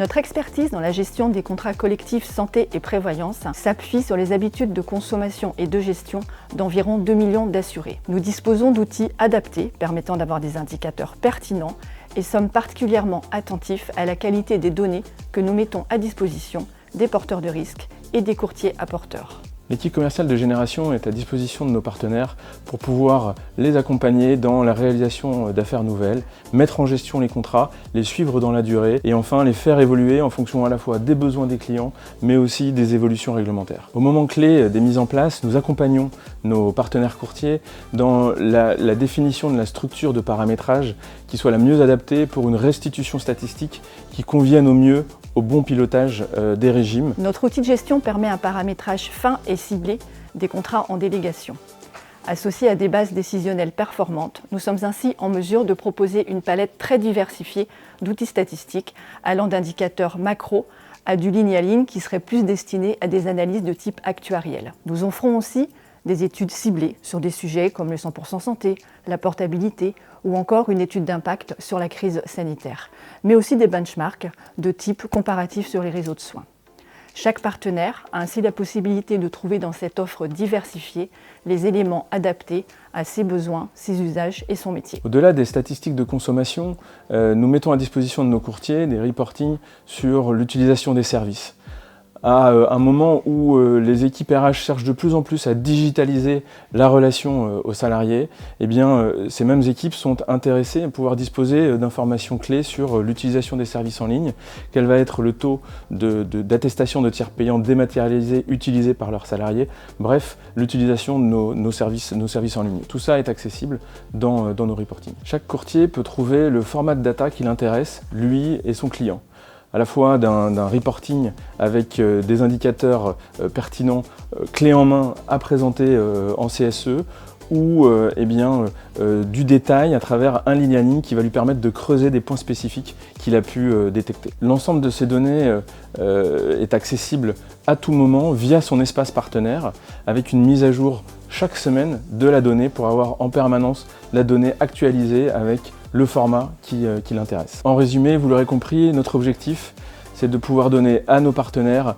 Notre expertise dans la gestion des contrats collectifs santé et prévoyance s'appuie sur les habitudes de consommation et de gestion d'environ 2 millions d'assurés. Nous disposons d'outils adaptés permettant d'avoir des indicateurs pertinents et sommes particulièrement attentifs à la qualité des données que nous mettons à disposition des porteurs de risques et des courtiers apporteurs. L'équipe commerciale de Génération est à disposition de nos partenaires pour pouvoir les accompagner dans la réalisation d'affaires nouvelles, mettre en gestion les contrats, les suivre dans la durée et enfin les faire évoluer en fonction à la fois des besoins des clients mais aussi des évolutions réglementaires. Au moment clé des mises en place, nous accompagnons nos partenaires courtiers dans la définition de la structure de paramétrage qui soit la mieux adaptée pour une restitution statistique qui convienne au mieux au bon pilotage des régimes. Notre outil de gestion permet un paramétrage fin et ciblé des contrats en délégation. Associé à des bases décisionnelles performantes, nous sommes ainsi en mesure de proposer une palette très diversifiée d'outils statistiques allant d'indicateurs macro à du ligne à ligne qui serait plus destiné à des analyses de type actuariel. Nous offrons aussi des études ciblées sur des sujets comme le 100% santé, la portabilité ou encore une étude d'impact sur la crise sanitaire, mais aussi des benchmarks de type comparatif sur les réseaux de soins. Chaque partenaire a ainsi la possibilité de trouver dans cette offre diversifiée les éléments adaptés à ses besoins, ses usages et son métier. Au-delà des statistiques de consommation, nous mettons à disposition de nos courtiers des reportings sur l'utilisation des services. À un moment où les équipes RH cherchent de plus en plus à digitaliser la relation aux salariés, eh bien, ces mêmes équipes sont intéressées à pouvoir disposer d'informations clés sur l'utilisation des services en ligne, quel va être le taux d'attestation de tiers payants dématérialisés utilisés par leurs salariés, bref, l'utilisation de nos services en ligne. Tout ça est accessible dans nos reportings. Chaque courtier peut trouver le format de data qui l'intéresse, lui et son client. À la fois d'un reporting avec des indicateurs pertinents, clés en main à présenter en CSE, ou du détail à travers un ligne à ligne qui va lui permettre de creuser des points spécifiques qu'il a pu détecter. L'ensemble de ces données est accessible à tout moment via son espace partenaire avec une mise à jour chaque semaine de la donnée pour avoir en permanence la donnée actualisée avec le format qui l'intéresse. En résumé, vous l'aurez compris, notre objectif, c'est de pouvoir donner à nos partenaires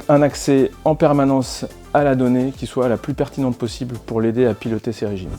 un accès en permanence à la donnée qui soit la plus pertinente possible pour l'aider à piloter ses régimes.